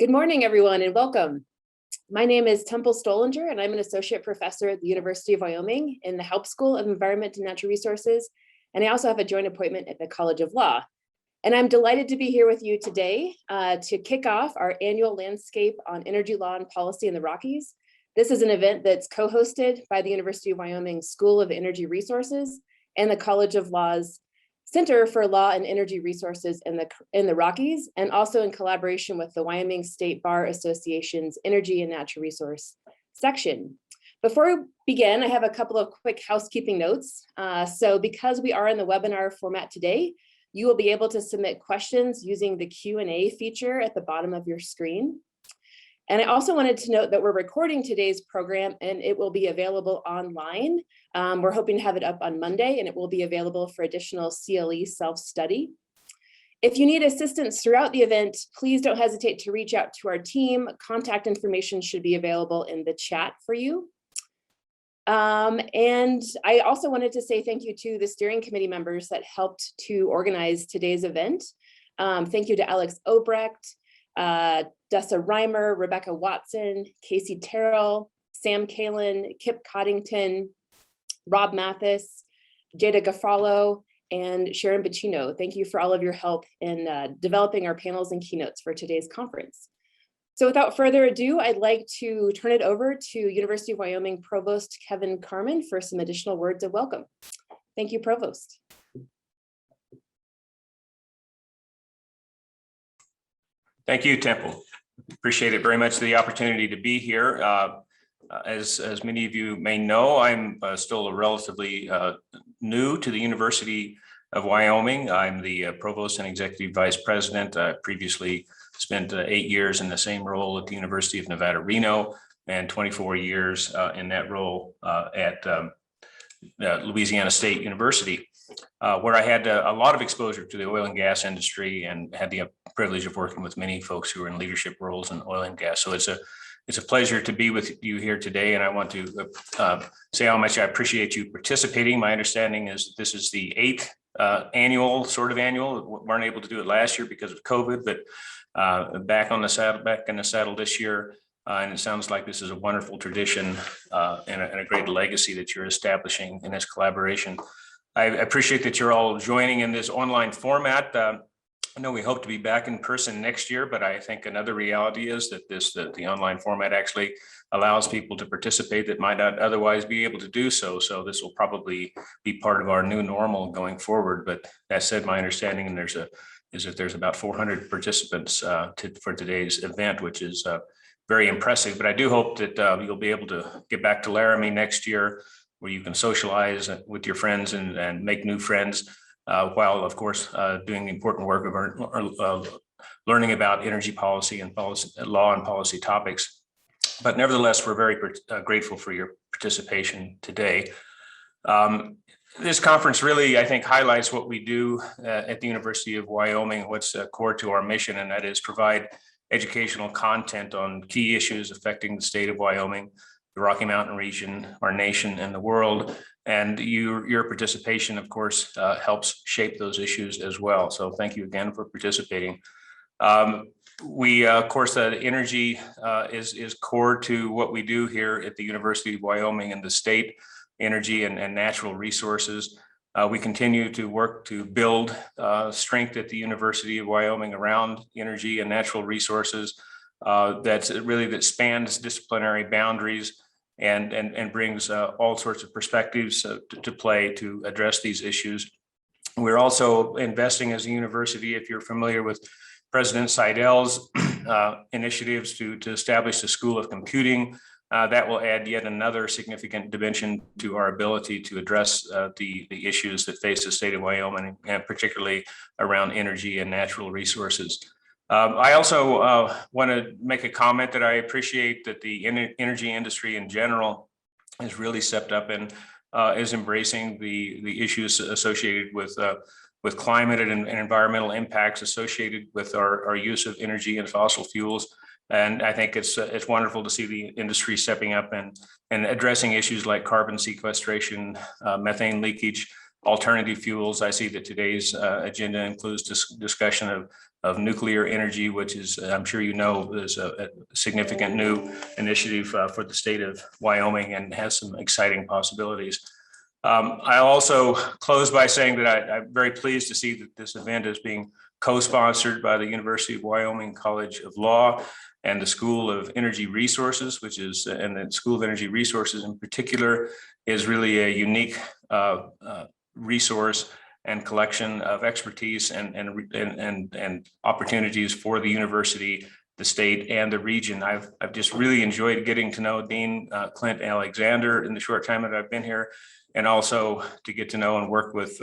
Good morning, everyone, and welcome. My name is Temple Stolinger, and I'm an associate professor at the University of Wyoming in the Hauptschule School of Environment and Natural Resources, and I also have a joint appointment at the College of Law. And I'm delighted to be here with you today to kick off our annual Landscape on Energy Law and Policy in the Rockies. This is an event that's co-hosted by the University of Wyoming School of Energy Resources and the College of Law's Center for Law and Energy Resources in the Rockies, and also in collaboration with the Wyoming State Bar Association's Energy and Natural Resource section. Before we begin, I have a couple of quick housekeeping notes. So because we are in the webinar format today, you will be able to submit questions using the Q&A feature at the bottom of your screen. And I also wanted to note that we're recording today's program and it will be available online. We're hoping to have it up on Monday and it will be available for additional CLE self-study. If you need assistance throughout the event, please don't hesitate to reach out to our team. Contact information should be available in the chat for you. And I also wanted to say thank you to the steering committee members that helped to organize today's event. Thank you to Alex Obrecht, Dessa Reimer, Rebecca Watson, Casey Terrell, Sam Kalin, Kip Coddington, Rob Mathis, Jada Gaffalo, and Sharon Bacino. Thank you for all of your help in developing our panels and keynotes for today's conference. So without further ado, I'd like to turn it over to University of Wyoming Provost Kevin Carman for some additional words of welcome. Thank you, Provost. Thank you, Temple. Appreciate it very much, the opportunity to be here. As many of you may know, I'm still relatively new to the University of Wyoming. I'm the Provost and Executive Vice President. I previously spent 8 years in the same role at the University of Nevada, Reno, and 24 years in that role at Louisiana State University, where I had a lot of exposure to the oil and gas industry and had the privilege of working with many folks who are in leadership roles in oil and gas. So it's a pleasure to be with you here today, and I want to say how much I appreciate you participating. My understanding is that this is the 8th annual. We weren't able to do it last year because of COVID, but back in the saddle this year. And it sounds like this is a wonderful tradition and a great legacy that you're establishing in this collaboration. I appreciate that you're all joining in this online format. I know we hope to be back in person next year, but I think another reality is that the online format actually allows people to participate that might not otherwise be able to do so. So this will probably be part of our new normal going forward. But that said, my understanding is that there's about 400 participants for today's event, which is very impressive. But I do hope that you'll be able to get back to Laramie next year, where you can socialize with your friends and make new friends, while, of course, doing the important work of learning about energy policy and law and policy topics. But nevertheless, we're very grateful for your participation today. This conference really, I think, highlights what we do at the University of Wyoming, what's core to our mission, and that is provide educational content on key issues affecting the state of Wyoming, the Rocky Mountain region, our nation, and the world. And your participation, of course, helps shape those issues as well. So thank you again for participating. Of course, energy is core to what we do here at the University of Wyoming and the state, energy and natural resources. We continue to work to build strength at the University of Wyoming around energy and natural resources that spans disciplinary boundaries and brings all sorts of perspectives to play to address these issues. We're also investing as a university, if you're familiar with President Seidel's initiatives to establish the School of Computing. That will add yet another significant dimension to our ability to address the issues that face the state of Wyoming, and particularly around energy and natural resources. I also want to make a comment that I appreciate that the energy industry in general has really stepped up and is embracing the issues associated with climate and environmental impacts associated with our use of energy and fossil fuels. And I think it's wonderful to see the industry stepping up and addressing issues like carbon sequestration, methane leakage, alternative fuels. I see that today's agenda includes discussion of nuclear energy, which is, I'm sure you know, is a significant new initiative for the state of Wyoming and has some exciting possibilities. I also close by saying that I'm very pleased to see that this event is being co-sponsored by the University of Wyoming College of Law and the School of Energy Resources, which is, and the School of Energy Resources in particular is really a unique resource and collection of expertise and opportunities for the university, the state, and the region. I've just really enjoyed getting to know Dean Clint Alexander in the short time that I've been here, and also to get to know and work with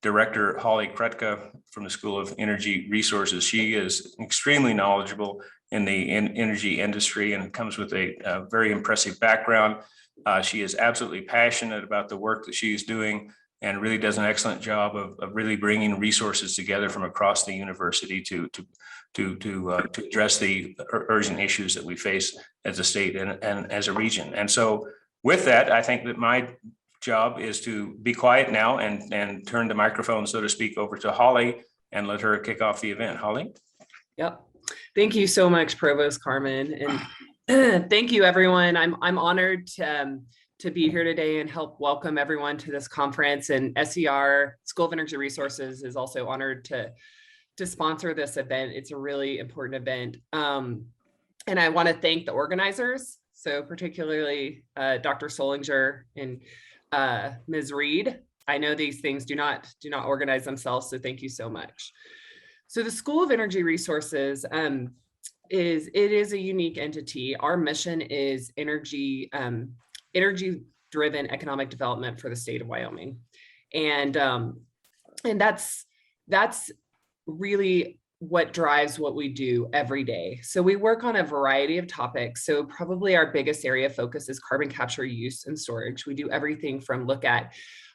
Director Holly Kretka from the School of Energy Resources. She is extremely knowledgeable in the energy industry and comes with a very impressive background. She is absolutely passionate about the work that she is doing and really does an excellent job of really bringing resources together from across the university to address the urgent issues that we face as a state and as a region. And so with that, I think that my job is to be quiet now and turn the microphone, so to speak, over to Holly and let her kick off the event. Holly? Yep. Thank you so much, Provost Carmen. And thank you, everyone. I'm honored to be here today and help welcome everyone to this conference. And SER, School of Energy Resources, is also honored to sponsor this event. It's a really important event. And I want to thank the organizers, so particularly Dr. Solinger and Ms. Reed. I know these things do not organize themselves, so thank you so much. So the School of Energy Resources is a unique entity. Our mission is energy-driven economic development for the state of Wyoming, and that's really what drives what we do every day. So we work on a variety of topics. So probably our biggest area of focus is carbon capture, use, and storage. We do everything from look at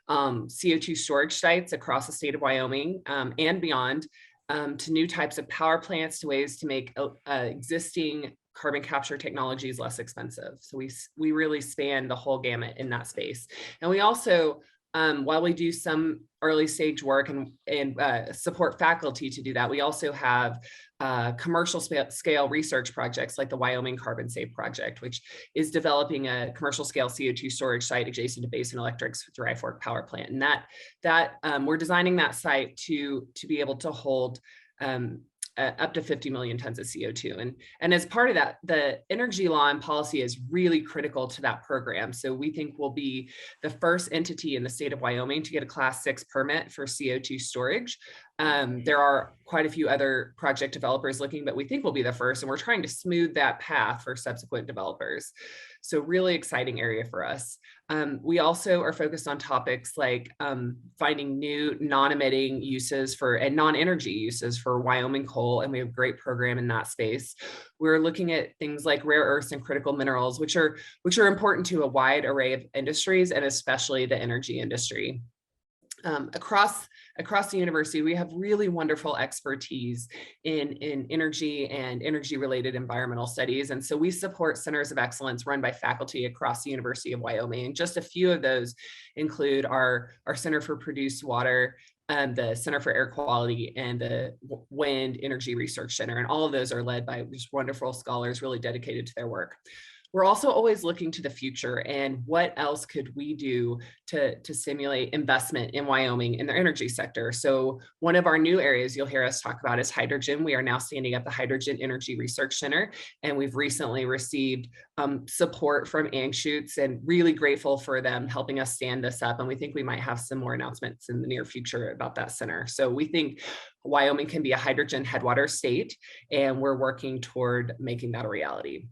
CO2 storage sites across the state of Wyoming and beyond, to new types of power plants, to ways to make existing carbon capture technologies less expensive. So we really span the whole gamut in that space. And we also, while we do some early stage work and support faculty to do that, we also have commercial scale research projects like the Wyoming Carbon Save Project, which is developing a commercial scale CO2 storage site adjacent to Basin Electric's Dry Fork Power Plant. And that we're designing that site to be able to hold up to 50 million tons of CO2. And as part of that, the energy law and policy is really critical to that program. So we think we'll be the first entity in the state of Wyoming to get a Class 6 permit for CO2 storage. There are quite a few other project developers looking, but we think we'll be the first, and we're trying to smooth that path for subsequent developers. So really exciting area for us. We also are focused on topics like finding new non-emitting uses and non-energy uses for Wyoming coal, and we have a great program in that space. We're looking at things like rare earths and critical minerals, which are important to a wide array of industries, and especially the energy industry. Across the university, we have really wonderful expertise in energy and energy-related environmental studies. And so we support centers of excellence run by faculty across the University of Wyoming. And just a few of those include our Center for Produced Water, the Center for Air Quality, and the Wind Energy Research Center. And all of those are led by just wonderful scholars really dedicated to their work. We're also always looking to the future and what else could we do to stimulate investment in Wyoming in the energy sector. So one of our new areas you'll hear us talk about is hydrogen. We are now standing up the Hydrogen Energy Research Center, and we've recently received support from Anschutz, and really grateful for them helping us stand this up. And we think we might have some more announcements in the near future about that center. So we think Wyoming can be a hydrogen headwater state, and we're working toward making that a reality.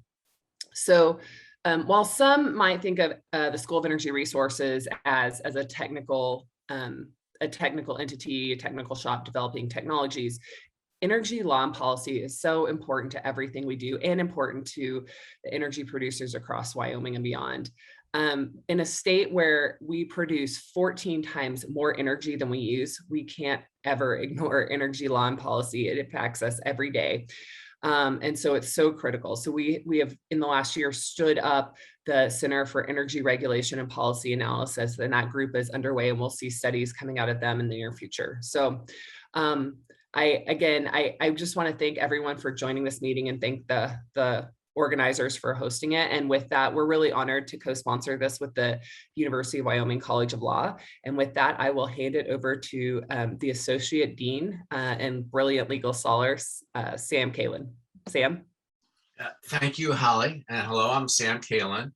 So while some might think of the School of Energy Resources as a technical entity, a technical shop developing technologies, energy law and policy is so important to everything we do, and important to the energy producers across Wyoming and beyond. In a state where we produce 14 times more energy than we use, we can't ever ignore energy law and policy. It impacts us every day. And so it's so critical. So we have in the last year stood up the Center for Energy Regulation and Policy Analysis, and that group is underway, and we'll see studies coming out of them in the near future. So I just want to thank everyone for joining this meeting and thank the organizers for hosting it. And with that, we're really honored to co-sponsor this with the University of Wyoming College of Law. And with that, I will hand it over to the Associate Dean and brilliant legal scholar, Sam Kalin. Sam? Thank you, Holly. And hello, I'm Sam Kalin.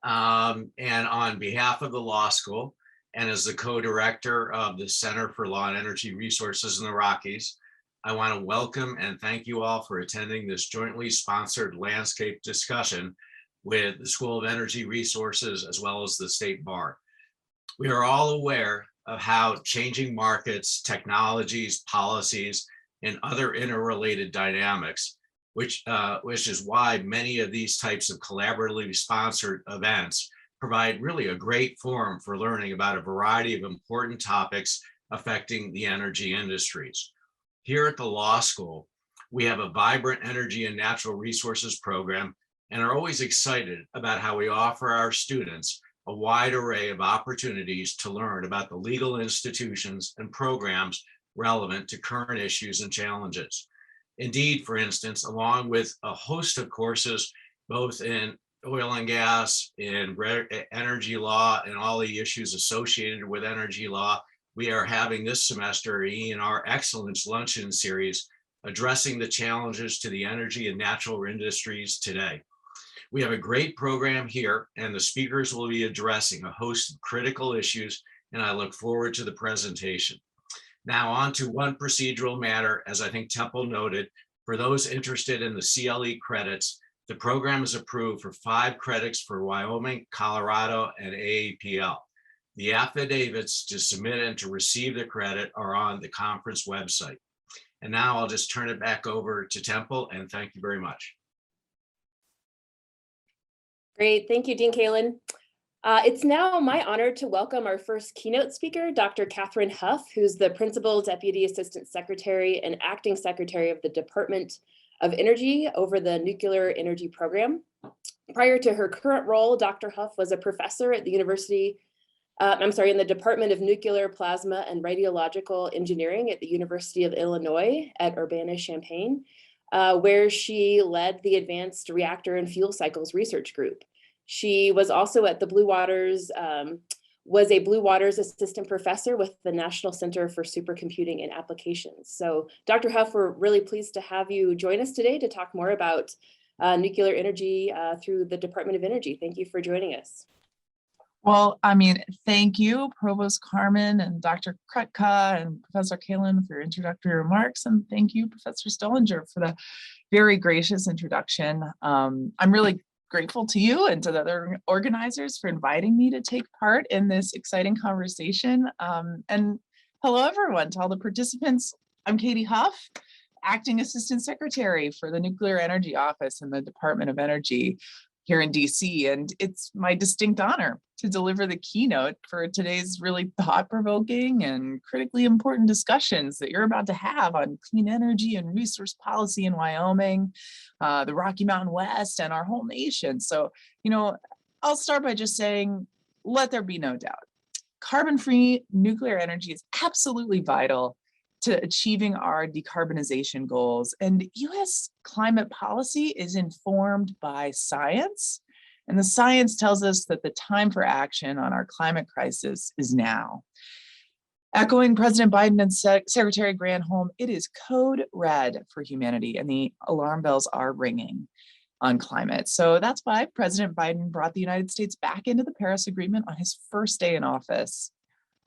And on behalf of the law school, and as the co-director of the Center for Law and Energy Resources in the Rockies, I want to welcome and thank you all for attending this jointly sponsored landscape discussion with the School of Energy Resources as well as the State Bar. We are all aware of how changing markets, technologies, policies, and other interrelated dynamics, which is why many of these types of collaboratively sponsored events provide really a great forum for learning about a variety of important topics affecting the energy industries. Here at the law school, we have a vibrant energy and natural resources program and are always excited about how we offer our students a wide array of opportunities to learn about the legal institutions and programs relevant to current issues and challenges. Indeed, for instance, along with a host of courses, both in oil and gas, in energy law, and all the issues associated with energy law, we are having this semester an E&R Excellence Luncheon Series addressing the challenges to the energy and natural industries today. We have a great program here, and the speakers will be addressing a host of critical issues, and I look forward to the presentation. Now on to one procedural matter, as I think Temple noted, for those interested in the CLE credits, the program is approved for 5 credits for Wyoming, Colorado, and AAPL. The affidavits to submit and to receive the credit are on the conference website. And now I'll just turn it back over to Temple, and thank you very much. Great, thank you, Dean Kalin. It's now my honor to welcome our first keynote speaker, Dr. Kathryn Huff, who's the Principal Deputy Assistant Secretary and Acting Secretary of the Department of Energy over the Nuclear Energy Program. Prior to her current role, Dr. Huff was a professor at the in the Department of Nuclear Plasma and Radiological Engineering at the University of Illinois at Urbana-Champaign, where she led the Advanced Reactor and Fuel Cycles Research Group. She was also at the Blue Waters, was a Blue Waters Assistant Professor with the National Center for Supercomputing and Applications. So Dr. Huff, we're really pleased to have you join us today to talk more about nuclear energy through the Department of Energy. Thank you for joining us. Well, thank you, Provost Carmen and Dr. Krutka and Professor Kalin for your introductory remarks. And thank you, Professor Stollinger, for the very gracious introduction. I'm really grateful to you and to the other organizers for inviting me to take part in this exciting conversation. And hello, everyone, to all the participants. I'm Katie Huff, Acting Assistant Secretary for the Nuclear Energy Office in the Department of Energy here in DC. And it's my distinct honor to deliver the keynote for today's really thought-provoking and critically important discussions that you're about to have on clean energy and resource policy in Wyoming, the Rocky Mountain West, and our whole nation. So, I'll start by just saying, let there be no doubt, carbon-free nuclear energy is absolutely vital to achieving our decarbonization goals. And US climate policy is informed by science. And the science tells us that the time for action on our climate crisis is now. Echoing President Biden and Secretary Granholm, it is code red for humanity, and the alarm bells are ringing on climate. So that's why President Biden brought the United States back into the Paris Agreement on his first day in office.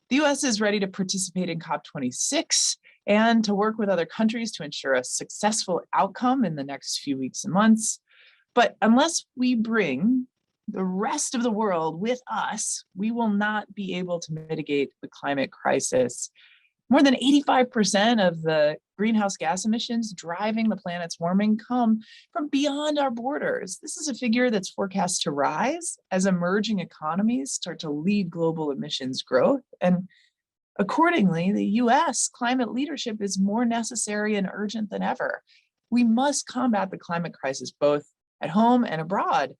The US is ready to participate in COP26 and to work with other countries to ensure a successful outcome in the next few weeks and months. But unless we bring the rest of the world with us, we will not be able to mitigate the climate crisis. More than 85% of the greenhouse gas emissions driving the planet's warming come from beyond our borders. This is a figure that's forecast to rise as emerging economies start to lead global emissions growth. And accordingly, the US climate leadership is more necessary and urgent than ever. We must combat the climate crisis both at home and abroad.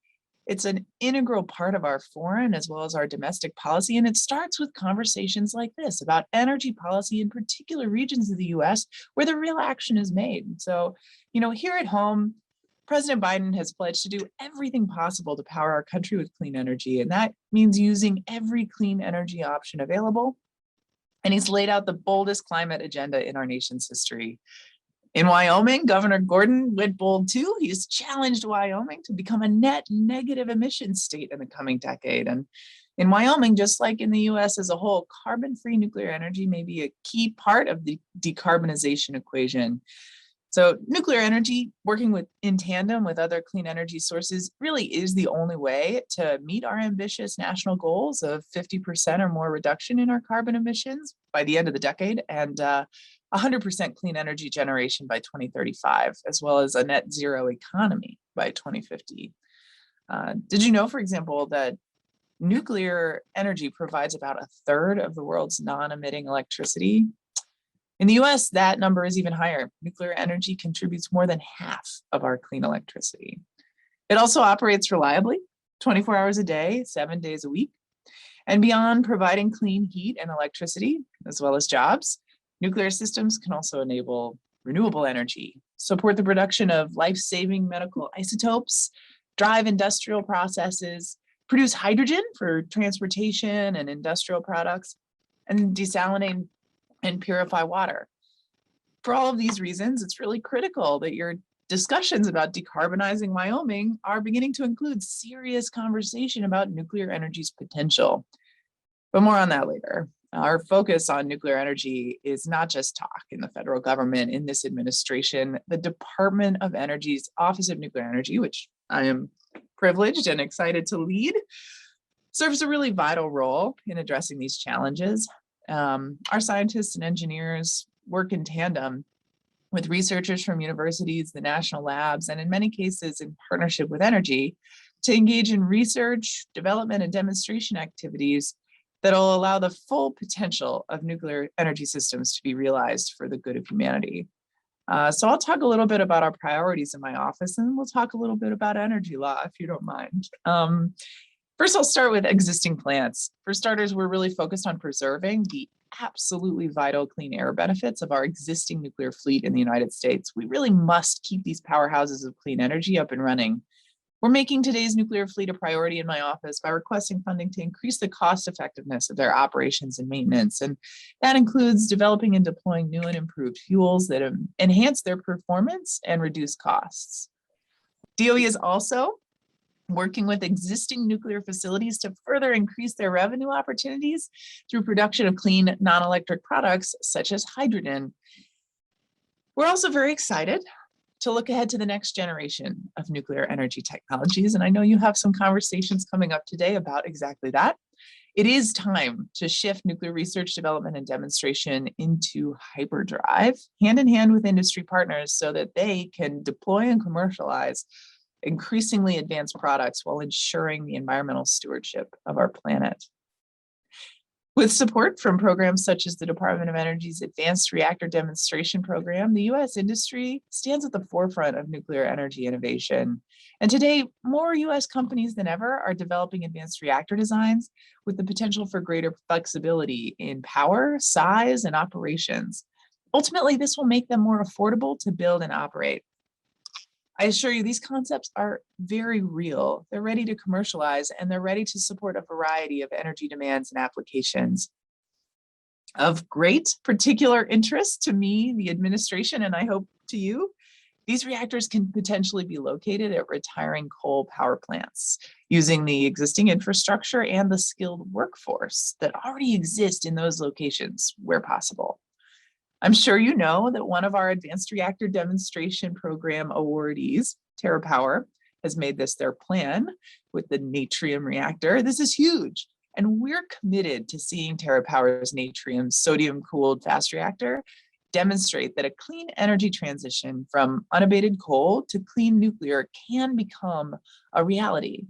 It's an integral part of our foreign as well as our domestic policy, and it starts with conversations like this about energy policy in particular regions of the US where the real action is made. So, here at home, President Biden has pledged to do everything possible to power our country with clean energy, and that means using every clean energy option available. And he's laid out the boldest climate agenda in our nation's history. In Wyoming, Governor Gordon went bold too. He's challenged Wyoming to become a net negative emissions state in the coming decade. And in Wyoming, just like in the US as a whole, carbon-free nuclear energy may be a key part of the decarbonization equation. So nuclear energy, working in tandem with other clean energy sources, really is the only way to meet our ambitious national goals of 50% or more reduction in our carbon emissions by the end of the decade, and 100% clean energy generation by 2035, as well as a net zero economy by 2050. Did you know, for example, that nuclear energy provides about 1/3 of the world's non-emitting electricity? In the US, that number is even higher. Nuclear energy contributes more than half of our clean electricity. It also operates reliably, 24 hours a day, 7 days a week. And beyond providing clean heat and electricity, as well as jobs, nuclear systems can also enable renewable energy, support the production of life-saving medical isotopes, drive industrial processes, produce hydrogen for transportation and industrial products, and desalinate and purify water. For all of these reasons, it's really critical that your discussions about decarbonizing Wyoming are beginning to include serious conversation about nuclear energy's potential. But more on that later. Our focus on nuclear energy is not just talk in the federal government. In this administration, the Department of Energy's Office of Nuclear Energy, which I am privileged and excited to lead, serves a really vital role in addressing these challenges. Our scientists and engineers work in tandem with researchers from universities, the national labs, and in many cases in partnership with energy to engage in research, development, and demonstration activities that'll allow the full potential of nuclear energy systems to be realized for the good of humanity. So I'll talk a little bit about our priorities in my office, and we'll talk a little bit about energy law, if you don't mind. First, I'll start with existing plants. For starters, we're really focused on preserving the absolutely vital clean air benefits of our existing nuclear fleet in the United States. We really must keep these powerhouses of clean energy up and running. We're making today's nuclear fleet a priority in my office by requesting funding to increase the cost effectiveness of their operations and maintenance. And that includes developing and deploying new and improved fuels that enhance their performance and reduce costs. DOE is also working with existing nuclear facilities to further increase their revenue opportunities through production of clean non-electric products such as hydrogen. We're also very excited to look ahead to the next generation of nuclear energy technologies. And I know you have some conversations coming up today about exactly that. It is time to shift nuclear research, development, and demonstration into hyperdrive, hand in hand with industry partners so that they can deploy and commercialize increasingly advanced products while ensuring the environmental stewardship of our planet. With support from programs such as the Department of Energy's Advanced Reactor Demonstration Program, the US industry stands at the forefront of nuclear energy innovation. And today, more US companies than ever are developing advanced reactor designs with the potential for greater flexibility in power, size, and operations. Ultimately, this will make them more affordable to build and operate. I assure you, these concepts are very real. They're ready to commercialize, and they're ready to support a variety of energy demands and applications. Of great particular interest to me, the administration, and I hope to you, these reactors can potentially be located at retiring coal power plants using the existing infrastructure and the skilled workforce that already exist in those locations where possible. I'm sure you know that one of our Advanced Reactor Demonstration Program awardees, TerraPower, has made this their plan with the Natrium reactor. This is huge, and we're committed to seeing TerraPower's Natrium sodium-cooled fast reactor demonstrate that a clean energy transition from unabated coal to clean nuclear can become a reality.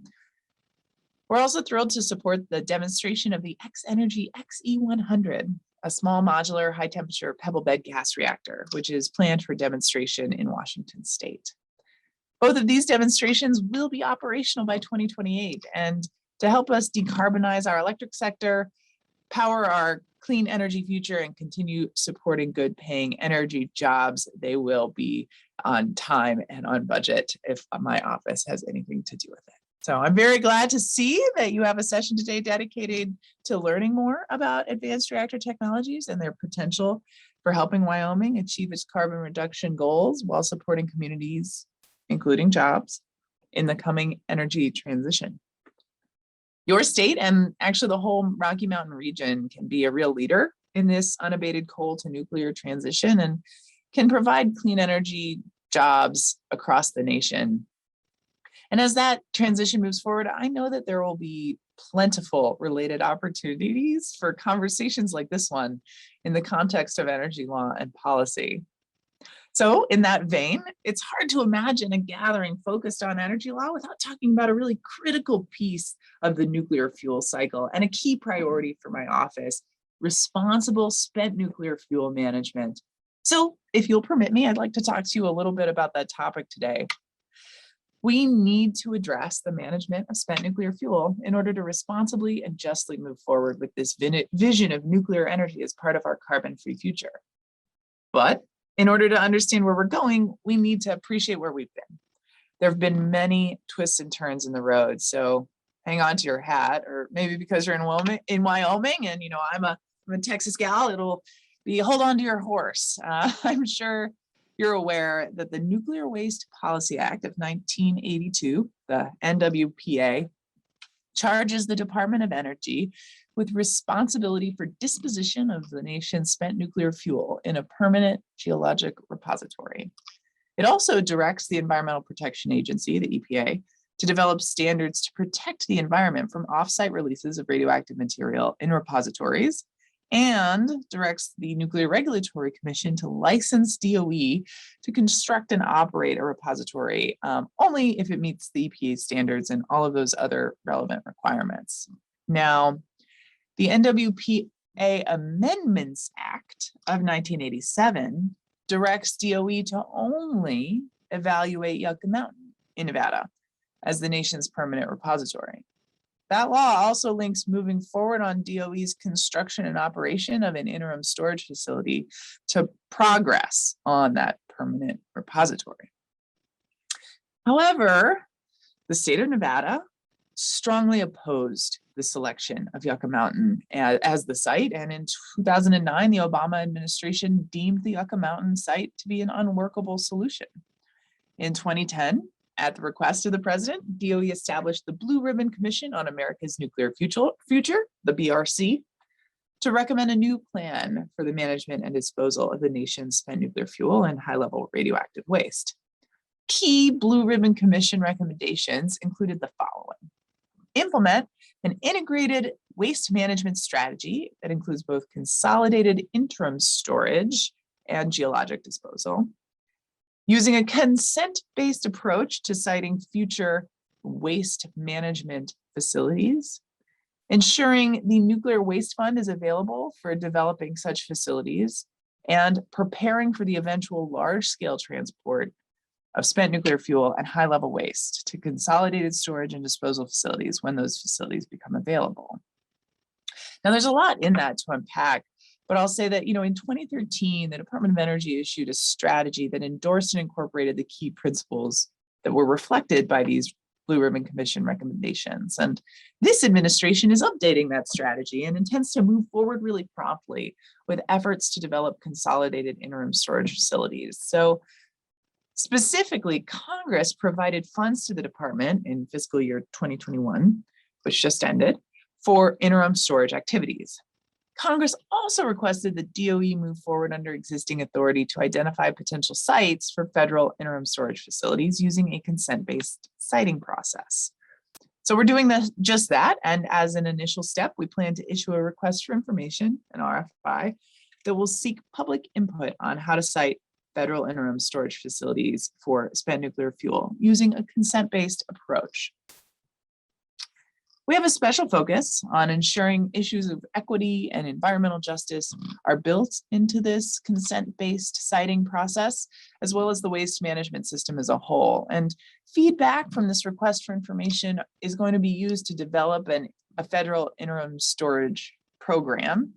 We're also thrilled to support the demonstration of the X-Energy XE100, a small modular high temperature pebble bed gas reactor, which is planned for demonstration in Washington state. Both of these demonstrations will be operational by 2028. And to help us decarbonize our electric sector, power our clean energy future, and continue supporting good paying energy jobs, they will be on time and on budget if my office has anything to do with it. So I'm very glad to see that you have a session today dedicated to learning more about advanced reactor technologies and their potential for helping Wyoming achieve its carbon reduction goals while supporting communities, including jobs, in the coming energy transition. Your state, and actually the whole Rocky Mountain region, can be a real leader in this unabated coal to nuclear transition and can provide clean energy jobs across the nation. And as that transition moves forward, I know that there will be plentiful related opportunities for conversations like this one in the context of energy law and policy. So in that vein, it's hard to imagine a gathering focused on energy law without talking about a really critical piece of the nuclear fuel cycle and a key priority for my office: responsible spent nuclear fuel management. So if you'll permit me, I'd like to talk to you a little bit about that topic today. We need to address the management of spent nuclear fuel in order to responsibly and justly move forward with this vision of nuclear energy as part of our carbon-free future. But in order to understand where we're going, we need to appreciate where we've been. There have been many twists and turns in the road, so hang on to your hat, or maybe because you're in Wyoming and I'm a Texas gal, it'll be hold on to your horse. I'm sure you're aware that the Nuclear Waste Policy Act of 1982, the NWPA, charges the Department of Energy with responsibility for disposition of the nation's spent nuclear fuel in a permanent geologic repository. It also directs the Environmental Protection Agency, the EPA, to develop standards to protect the environment from off-site releases of radioactive material in repositories, and directs the Nuclear Regulatory Commission to license DOE to construct and operate a repository only if it meets the EPA standards and all of those other relevant requirements. Now, the NWPA Amendments Act of 1987 directs DOE to only evaluate Yucca Mountain in Nevada as the nation's permanent repository. That law also links moving forward on DOE's construction and operation of an interim storage facility to progress on that permanent repository. However, the state of Nevada strongly opposed the selection of Yucca Mountain as the site, and in 2009, the Obama administration deemed the Yucca Mountain site to be an unworkable solution. In 2010, at the request of the president, DOE established the Blue Ribbon Commission on America's Nuclear Future, the BRC, to recommend a new plan for the management and disposal of the nation's spent nuclear fuel and high-level radioactive waste. Key Blue Ribbon Commission recommendations included the following: implement an integrated waste management strategy that includes both consolidated interim storage and geologic disposal, using a consent-based approach to siting future waste management facilities, ensuring the Nuclear Waste Fund is available for developing such facilities, and preparing for the eventual large-scale transport of spent nuclear fuel and high-level waste to consolidated storage and disposal facilities when those facilities become available. Now, there's a lot in that to unpack, but I'll say that, in 2013, the Department of Energy issued a strategy that endorsed and incorporated the key principles that were reflected by these Blue Ribbon Commission recommendations. And this administration is updating that strategy and intends to move forward really promptly with efforts to develop consolidated interim storage facilities. So specifically, Congress provided funds to the department in fiscal year 2021, which just ended, for interim storage activities. Congress also requested that DOE move forward under existing authority to identify potential sites for federal interim storage facilities using a consent-based siting process. So we're doing just that, and as an initial step, we plan to issue a request for information, an RFI, that will seek public input on how to site federal interim storage facilities for spent nuclear fuel using a consent-based approach. We have a special focus on ensuring issues of equity and environmental justice are built into this consent-based siting process, as well as the waste management system as a whole. And feedback from this request for information is going to be used to develop a federal interim storage program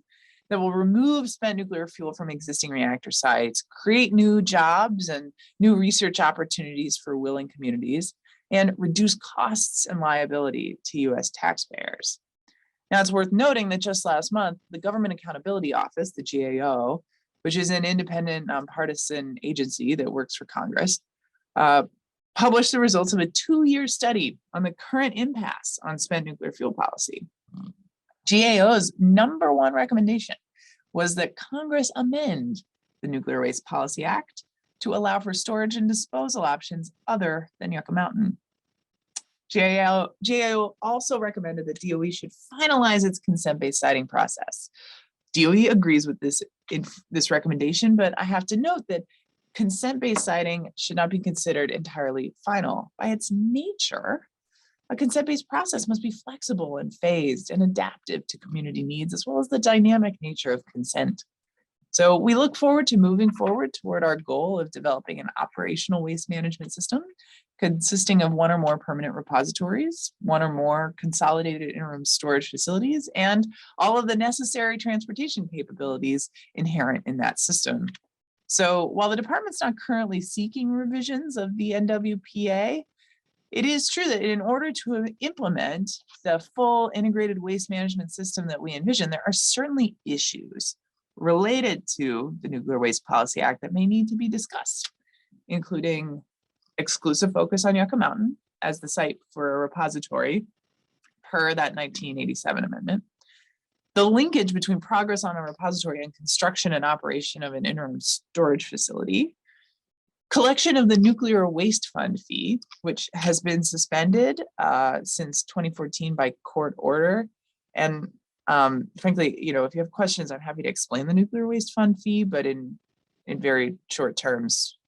that will remove spent nuclear fuel from existing reactor sites, create new jobs and new research opportunities for willing communities, and reduce costs and liability to US taxpayers. Now, it's worth noting that just last month, the Government Accountability Office, the GAO, which is an independent nonpartisan agency that works for Congress, published the results of a 2-year study on the current impasse on spent nuclear fuel policy. GAO's #1 recommendation was that Congress amend the Nuclear Waste Policy Act to allow for storage and disposal options other than Yucca Mountain. GAO also recommended that DOE should finalize its consent-based siting process. DOE agrees with this recommendation, but I have to note that consent-based siting should not be considered entirely final. By its nature, a consent-based process must be flexible and phased and adaptive to community needs, as well as the dynamic nature of consent. So we look forward to moving forward toward our goal of developing an operational waste management system consisting of 1 or more permanent repositories, 1 or more consolidated interim storage facilities, and all of the necessary transportation capabilities inherent in that system. So while the department's not currently seeking revisions of the NWPA, it is true that in order to implement the full integrated waste management system that we envision, there are certainly issues related to the Nuclear Waste Policy Act that may need to be discussed, including exclusive focus on Yucca Mountain as the site for a repository per that 1987 amendment, the linkage between progress on a repository and construction and operation of an interim storage facility, collection of the Nuclear Waste Fund fee, which has been suspended since 2014 by court order. And frankly, if you have questions, I'm happy to explain the Nuclear Waste Fund fee, but in very short terms,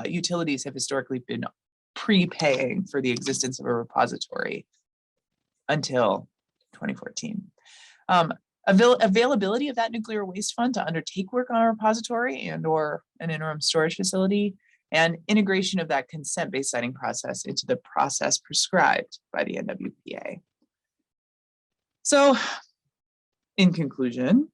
utilities have historically been prepaying for the existence of a repository until 2014. Availability of that nuclear waste fund to undertake work on a repository and or an interim storage facility, and integration of that consent-based siting process into the process prescribed by the NWPA. So, in conclusion,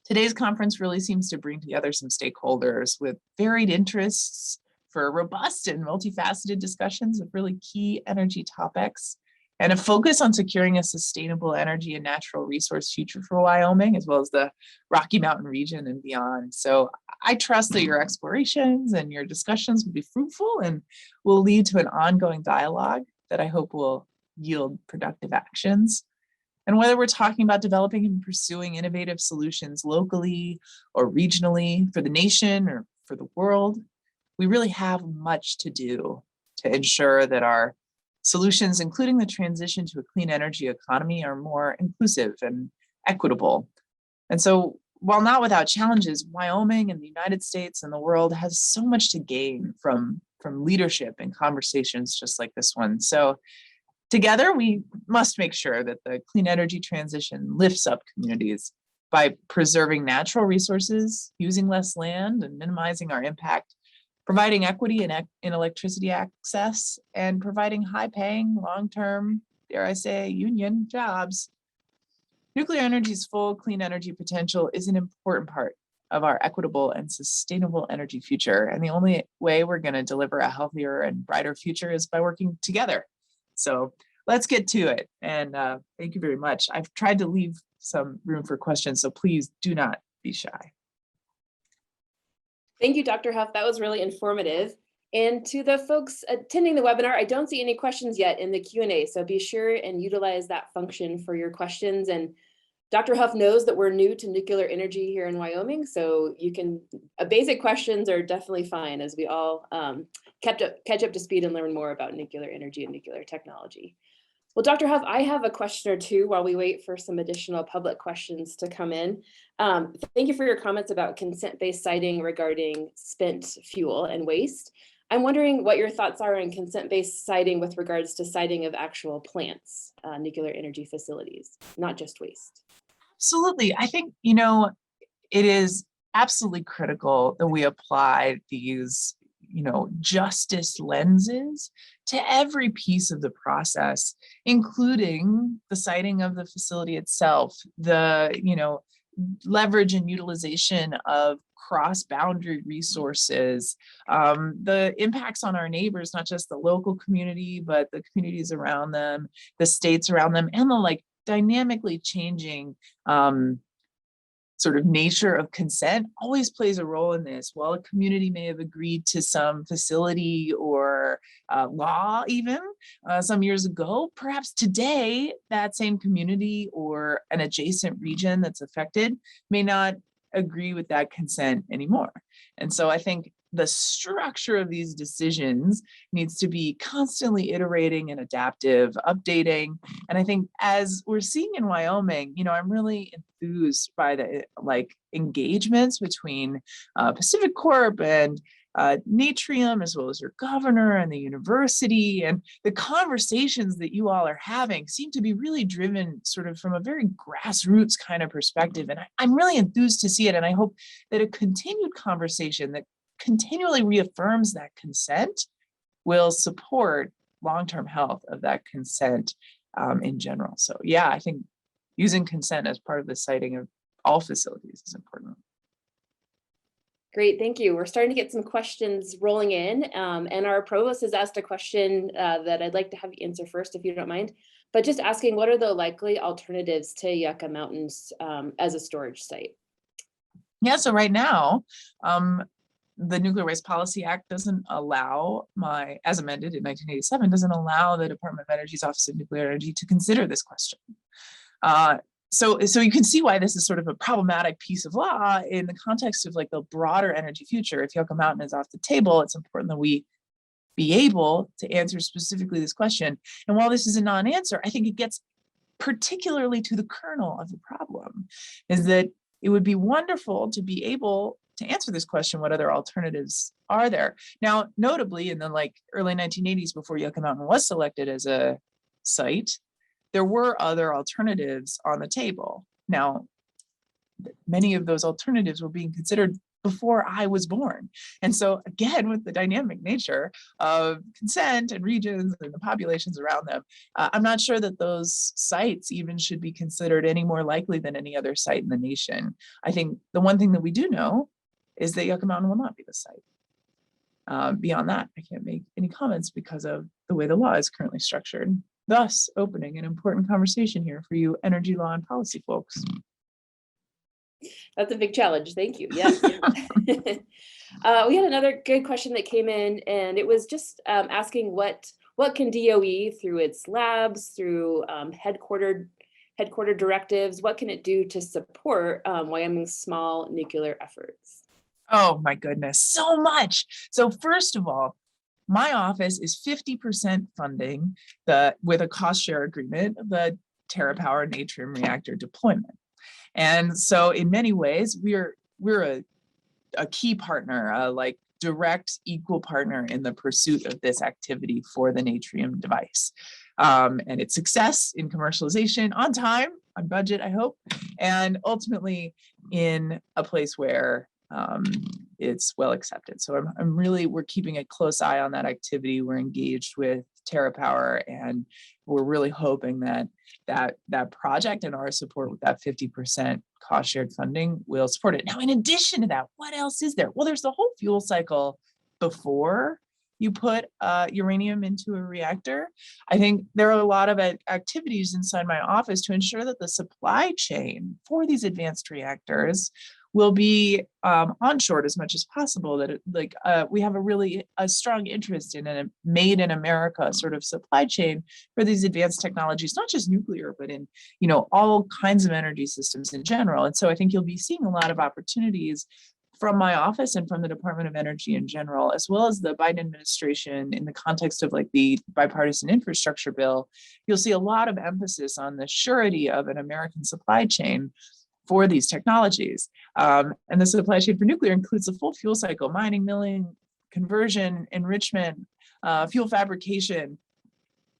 today's conference really seems to bring together some stakeholders with varied interests for robust and multifaceted discussions of really key energy topics, and a focus on securing a sustainable energy and natural resource future for Wyoming, as well as the Rocky Mountain region and beyond. So I trust that your explorations and your discussions will be fruitful and will lead to an ongoing dialogue that I hope will yield productive actions. And whether we're talking about developing and pursuing innovative solutions locally or regionally for the nation or for the world, we really have much to do to ensure that our solutions, including the transition to a clean energy economy, are more inclusive and equitable. And so, while not without challenges, Wyoming and the United States and the world has so much to gain from leadership and conversations just like this one. So together, we must make sure that the clean energy transition lifts up communities by preserving natural resources, using less land, and minimizing our impact, providing equity in electricity access, and providing high-paying, long-term, dare I say, union jobs. Nuclear energy's full clean energy potential is an important part of our equitable and sustainable energy future. And the only way we're going to deliver a healthier and brighter future is by working together. So let's get to it. And thank you very much. I've tried to leave some room for questions, so please do not be shy. Thank you, Dr. Huff. That was really informative. And to the folks attending the webinar, I don't see any questions yet in the Q&A, so be sure and utilize that function for your questions. And Dr. Huff knows that we're new to nuclear energy here in Wyoming, so you can, basic questions are definitely fine as we all catch up to speed and learn more about nuclear energy and nuclear technology. Well, Dr. Huff, I have a question or two while we wait for some additional public questions to come in. Thank you for your comments about consent-based siting regarding spent fuel and waste. I'm wondering what your thoughts are on consent-based siting with regards to siting of actual plants, nuclear energy facilities, not just waste. Absolutely. I think, it is absolutely critical that we apply these, justice lenses to every piece of the process, including the siting of the facility itself, the, leverage and utilization of cross-boundary resources, the impacts on our neighbors, not just the local community, but the communities around them, the states around them, and the dynamically changing sort of nature of consent always plays a role in this. While a community may have agreed to some facility or law even some years ago, perhaps today that same community or an adjacent region that's affected may not agree with that consent anymore. And so I think the structure of these decisions needs to be constantly iterating and adaptive, updating. And I think as we're seeing in Wyoming, I'm really enthused by the engagements between Pacific Corp and Natrium, as well as your governor and the university, and the conversations that you all are having seem to be really driven sort of from a very grassroots kind of perspective. And I'm really enthused to see it. And I hope that a continued conversation that continually reaffirms that consent will support long-term health of that consent in general. So yeah, I think using consent as part of the siting of all facilities is important. Great, thank you. We're starting to get some questions rolling in, and our provost has asked a question that I'd like to have you answer first, if you don't mind, but just asking, what are the likely alternatives to Yucca Mountains as a storage site? Yeah, so right now, the Nuclear Waste Policy Act doesn't allow as amended in 1987, doesn't allow the Department of Energy's Office of Nuclear Energy to consider this question. So you can see why this is sort of a problematic piece of law in the context of the broader energy future. If Yucca Mountain is off the table, it's important that we be able to answer specifically this question. And while this is a non-answer, I think it gets particularly to the kernel of the problem, is that it would be wonderful to be able to answer this question, what other alternatives are there? Now, notably in the early 1980s, before Yucca Mountain was selected as a site, there were other alternatives on the table. Now, many of those alternatives were being considered before I was born. And so again, with the dynamic nature of consent and regions and the populations around them, I'm not sure that those sites even should be considered any more likely than any other site in the nation. I think the one thing that we do know is that Yucca Mountain will not be the site. Beyond that, I can't make any comments because of the way the law is currently structured, thus opening an important conversation here for you energy law and policy folks. That's a big challenge. Thank you. Yes. We had another good question that came in, and it was just asking what can DOE through its labs, through headquartered directives, what can it do to support Wyoming's small nuclear efforts? Oh my goodness, so much. So first of all, my office is 50% funding with a cost share agreement, the TerraPower Natrium reactor deployment. And so in many ways, we're a key partner, direct equal partner in the pursuit of this activity for the Natrium device. And its success in commercialization on time, on budget, I hope, and ultimately in a place where it's well accepted. So we're keeping a close eye on that activity. We're engaged with TerraPower, and we're really hoping that project and our support with that 50% cost shared funding will support it. Now, in addition to that, what else is there? Well, there's the whole fuel cycle before you put uranium into a reactor. I think there are a lot of activities inside my office to ensure that the supply chain for these advanced reactors will be onshored as much as possible, that we have a strong interest in a made in America sort of supply chain for these advanced technologies, not just nuclear, but in all kinds of energy systems in general. And so I think you'll be seeing a lot of opportunities from my office and from the Department of Energy in general, as well as the Biden administration in the context of the bipartisan infrastructure bill. You'll see a lot of emphasis on the surety of an American supply chain for these technologies. And the supply chain for nuclear includes the full fuel cycle, mining, milling, conversion, enrichment, fuel fabrication,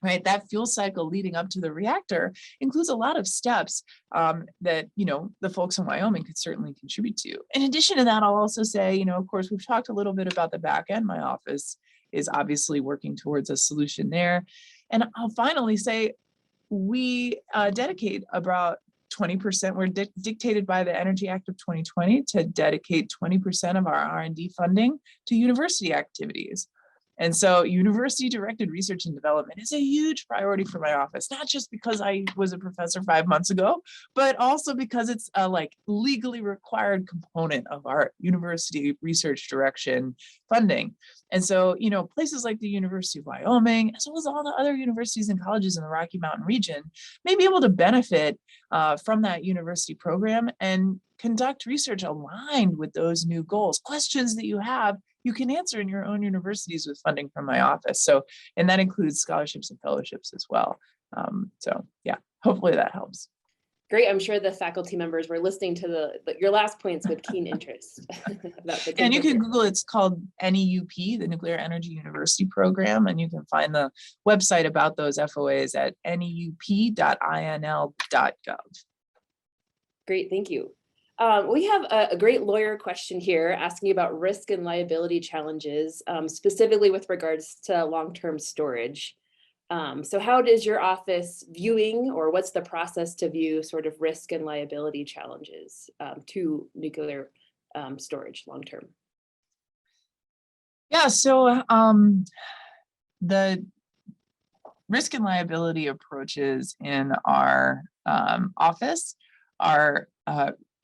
right? That fuel cycle leading up to the reactor includes a lot of steps that, the folks in Wyoming could certainly contribute to. In addition to that, I'll also say, of course, we've talked a little bit about the back end. My office is obviously working towards a solution there. And I'll finally say, we dedicate about 20%, we're dictated by the Energy Act of 2020 to dedicate 20% of our R&D funding to university activities. And so university-directed research and development is a huge priority for my office, not just because I was a professor 5 months ago, but also because it's a legally required component of our university research direction funding. And so, places like the University of Wyoming, as well as all the other universities and colleges in the Rocky Mountain region, may be able to benefit from that university program and conduct research aligned with those new goals. Questions that you have, you can answer in your own universities with funding from my office. So, and that includes scholarships and fellowships as well. So yeah, hopefully that helps. Great. I'm sure the faculty members were listening to your last points with keen interest. And you can Google, it's called NEUP, the Nuclear Energy University Program, and you can find the website about those FOAs at neup.inl.gov. Great, thank you. We have a great lawyer question here asking about risk and liability challenges, specifically with regards to long-term storage. So how does your office viewing, or what's the process to view sort of risk and liability challenges to nuclear storage long-term? Yeah, so the risk and liability approaches in our office are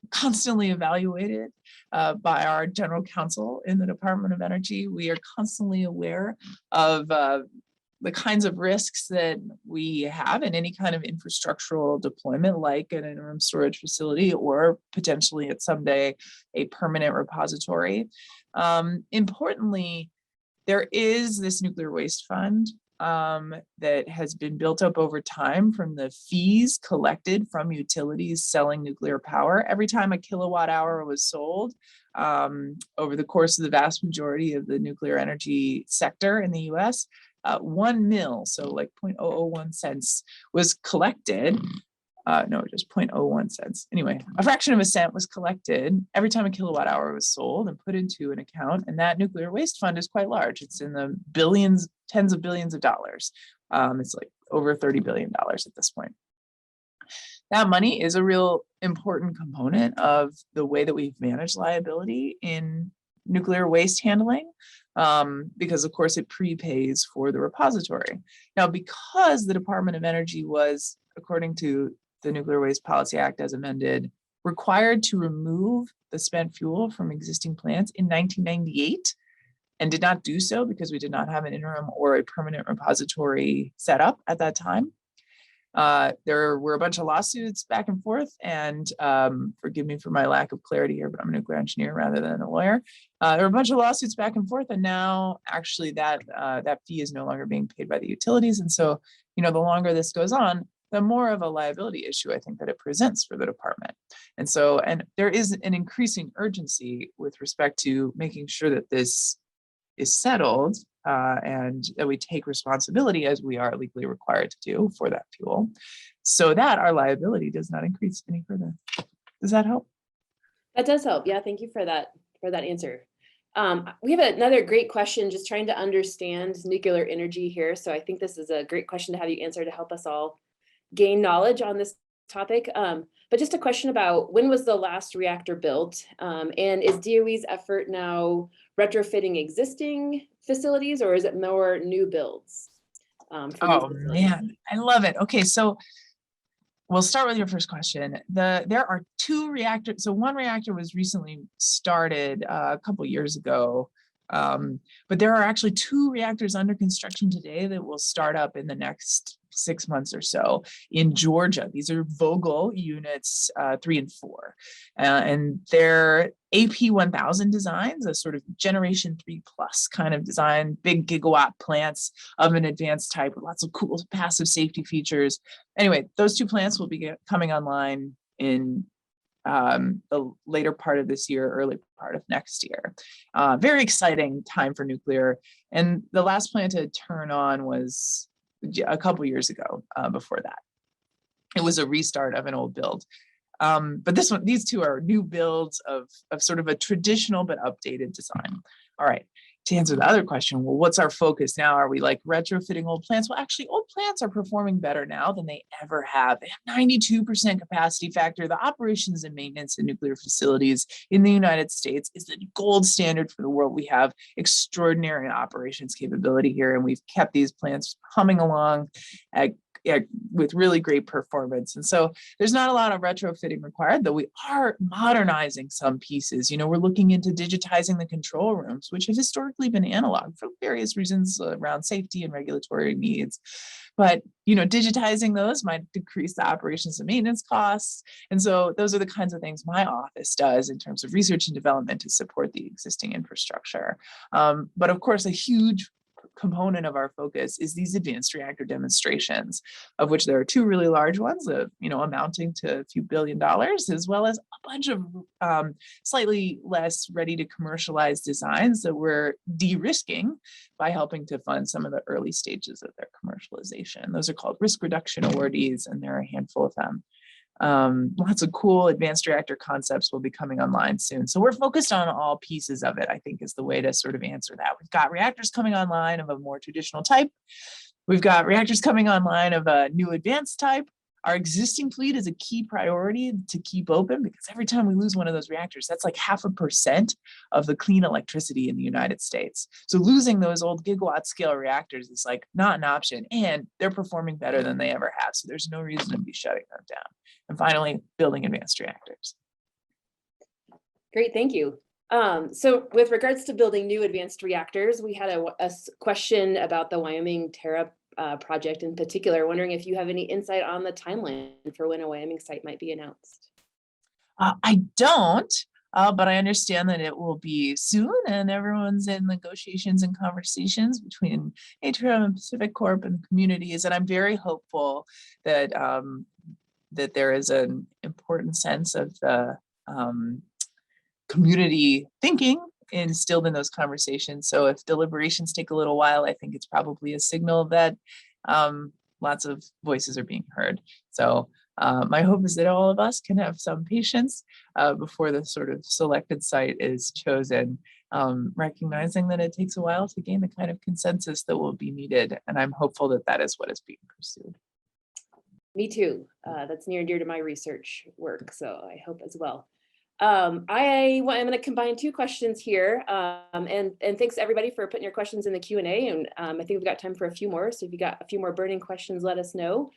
constantly evaluated by our general counsel in the Department of Energy. We are constantly aware of the kinds of risks that we have in any kind of infrastructural deployment, like an interim storage facility or potentially at someday a permanent repository. Importantly, there is this nuclear waste fund that has been built up over time from the fees collected from utilities selling nuclear power. Every time a kilowatt hour was sold over the course of the vast majority of the nuclear energy sector in the US, 1 mil, so like 0.001 cents was collected. No, just 0.01 cents. Anyway, a fraction of a cent was collected every time a kilowatt hour was sold and put into an account. And that nuclear waste fund is quite large. It's in the billions, tens of billions of dollars. It's like over $30 billion at this point. That money is a real important component of the way that we've managed liability in nuclear waste handling, because of course it prepays for the repository. Now, because the Department of Energy was, according to the Nuclear Waste Policy Act as amended, required to remove the spent fuel from existing plants in 1998 and did not do so because we did not have an interim or a permanent repository set up at that time. There were a bunch of lawsuits back and forth, and forgive me for my lack of clarity here, but I'm a nuclear engineer rather than a lawyer. There were a bunch of lawsuits back and forth, and now actually that fee is no longer being paid by the utilities. And so, the longer this goes on, the more of a liability issue I think that it presents for the department. And so, and there is an increasing urgency with respect to making sure that this is settled and that we take responsibility, as we are legally required to do, for that fuel, so that our liability does not increase any further. Does that help? That does help. Yeah, thank you for that answer. We have another great question, just trying to understand nuclear energy here. So I think this is a great question to have you answer to help us all gain knowledge on this topic. But just a question about, when was the last reactor built? And is DOE's effort now retrofitting existing facilities, or is it more new builds? Oh man, I love it. Okay, so we'll start with your first question. There are 2 reactors. So one reactor was recently started a couple years ago, but there are actually 2 reactors under construction today that will start up in the next 6 months or so in Georgia. These are Vogtle units 3 and 4, and they're AP1000 designs, a sort of generation 3+ kind of design, big gigawatt plants of an advanced type with lots of cool passive safety features. Anyway, those 2 plants will be coming online in the later part of this year, early part of next year. Very exciting time for nuclear. And the last plant to turn on was a couple years ago. Before that, it was a restart of an old build. But these two are new builds of sort of a traditional but updated design. All right, to answer the other question, well, what's our focus now? Are we like retrofitting old plants? Well, actually, old plants are performing better now than they ever have. They have 92% capacity factor. The operations and maintenance in nuclear facilities in the United States is the gold standard for the world. We have extraordinary operations capability here, and we've kept these plants humming along with really great performance. And so there's not a lot of retrofitting required, though we are modernizing some pieces. We're looking into digitizing the control rooms, which have historically been analog for various reasons around safety and regulatory needs. But, digitizing those might decrease the operations and maintenance costs. And so those are the kinds of things my office does in terms of research and development to support the existing infrastructure. But of course, a huge component of our focus is these advanced reactor demonstrations, of which there are two really large ones, amounting to a few $1 billion, as well as a bunch of slightly less ready to commercialize designs that we're de-risking by helping to fund some of the early stages of their commercialization. Those are called risk reduction awardees, and there are a handful of them. Lots of cool advanced reactor concepts will be coming online soon. So we're focused on all pieces of it, I think, is the way to sort of answer that. We've got reactors coming online of a more traditional type. We've got reactors coming online of a new advanced type. Our existing fleet is a key priority to keep open, because every time we lose one of those reactors, that's like 0.5% of the clean electricity in the United States. So losing those old gigawatt scale reactors is like not an option, and they're performing better than they ever have. So there's no reason to be shutting them down. And finally, building advanced reactors. Great, thank you. So with regards to building new advanced reactors, we had a question about the Wyoming Terra project in particular, wondering if you have any insight on the timeline for when a Wyoming site might be announced. I don't, but I understand that it will be soon, and everyone's in negotiations and conversations between Terra and Pacific Corp and communities, and I'm very hopeful that that there is an important sense of the community thinking instilled in those conversations. So if deliberations take a little while, I think it's probably a signal that lots of voices are being heard. So my hope is that all of us can have some patience before the sort of selected site is chosen, recognizing that it takes a while to gain the kind of consensus that will be needed. And I'm hopeful that that is what is being pursued. Me too. That's near and dear to my research work, so I hope as well. I'm going to combine two questions here, and thanks everybody for putting your questions in the Q&A, and I think we've got time for a few more, so if you got a few more burning questions, let us know.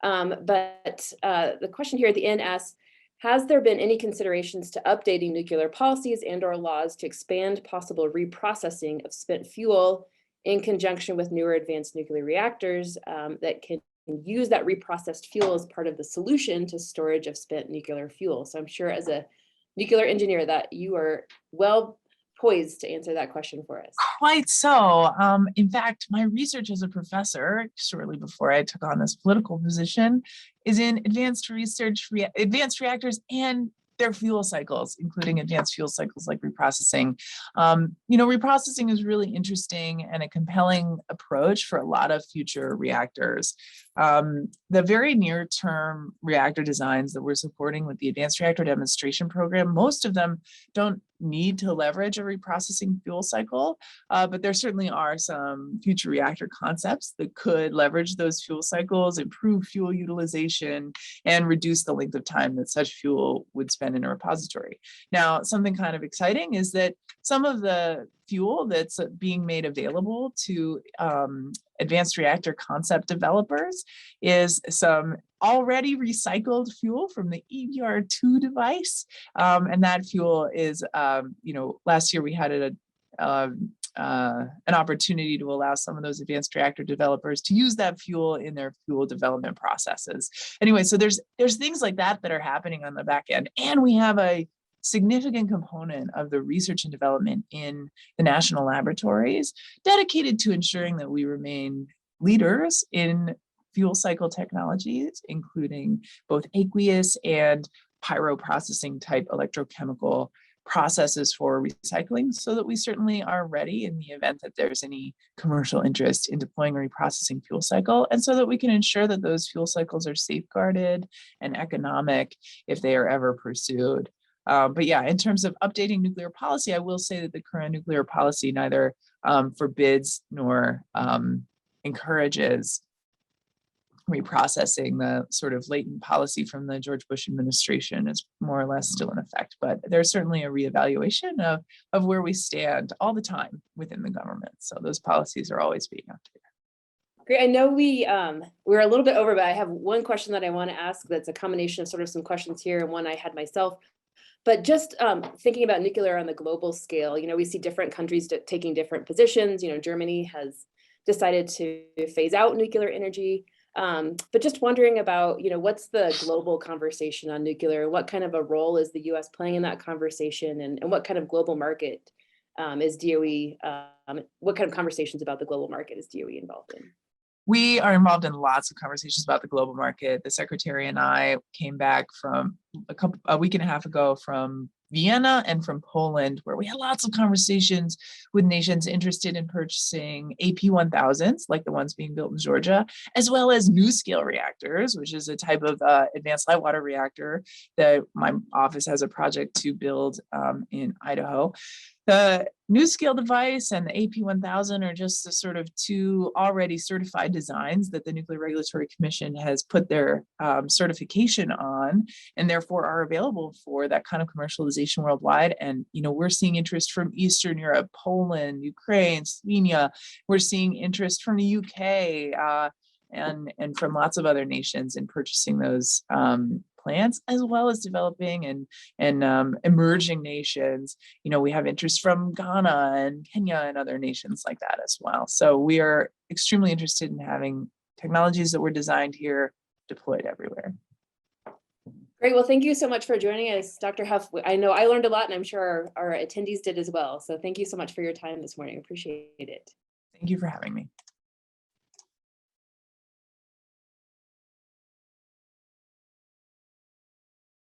But the question here at the end asks, has there been any considerations to updating nuclear policies and/or laws to expand possible reprocessing of spent fuel in conjunction with newer advanced nuclear reactors that can use that reprocessed fuel as part of the solution to storage of spent nuclear fuel? So I'm sure as a nuclear engineer that you are well poised to answer that question for us. Quite so. In fact, my research as a professor, shortly before I took on this political position, is in advanced reactors and their fuel cycles, including advanced fuel cycles like reprocessing. Reprocessing is really interesting and a compelling approach for a lot of future reactors. The very near-term reactor designs that we're supporting with the Advanced Reactor Demonstration Program, most of them don't need to leverage a reprocessing fuel cycle, but there certainly are some future reactor concepts that could leverage those fuel cycles, improve fuel utilization, and reduce the length of time that such fuel would spend in a repository. Now, something kind of exciting is that some of the fuel that's being made available to advanced reactor concept developers is some already recycled fuel from the EBR-2 device. And that fuel is, last year we had an opportunity to allow some of those advanced reactor developers to use that fuel in their fuel development processes. Anyway, so there's things like that that are happening on the back end. And we have a significant component of the research and development in the national laboratories dedicated to ensuring that we remain leaders in fuel cycle technologies, including both aqueous and pyroprocessing type electrochemical processes for recycling, so that we certainly are ready in the event that there's any commercial interest in deploying a reprocessing fuel cycle, and so that we can ensure that those fuel cycles are safeguarded and economic if they are ever pursued. But yeah, in terms of updating nuclear policy, I will say that the current nuclear policy neither forbids nor encourages reprocessing. The sort of latent policy from the George Bush administration is more or less still in effect, but there's certainly a reevaluation of where we stand all the time within the government. So those policies are always being updated. Great. I know we're a little bit over, but I have one question that I want to ask that's a combination of sort of some questions here and one I had myself. But just thinking about nuclear on the global scale, we see different countries taking different positions. Germany has decided to phase out nuclear energy. But just wondering about, what's the global conversation on nuclear? What kind of a role is the US playing in that conversation? And what kind of global market is DOE, what kind of conversations about the global market is DOE involved in? We are involved in lots of conversations about the global market. The secretary and I came back from a week and a half ago from Vienna and from Poland, where we had lots of conversations with nations interested in purchasing AP1000s, like the ones being built in Georgia, as well as NuScale reactors, which is a type of advanced light water reactor that my office has a project to build in Idaho. The NuScale device and the AP1000 are just the sort of two already certified designs that the Nuclear Regulatory Commission has put their certification on, and therefore are available for that kind of commercialization worldwide. And we're seeing interest from Eastern Europe, Poland, Ukraine, Slovenia. We're seeing interest from the UK and from lots of other nations in purchasing those plants, as well as developing and emerging nations. We have interest from Ghana and Kenya and other nations like that as well. So we are extremely interested in having technologies that were designed here deployed everywhere. Great. Well, thank you so much for joining us, Dr. Huff. I know I learned a lot, and I'm sure our attendees did as well. So thank you so much for your time this morning. Appreciate it. Thank you for having me.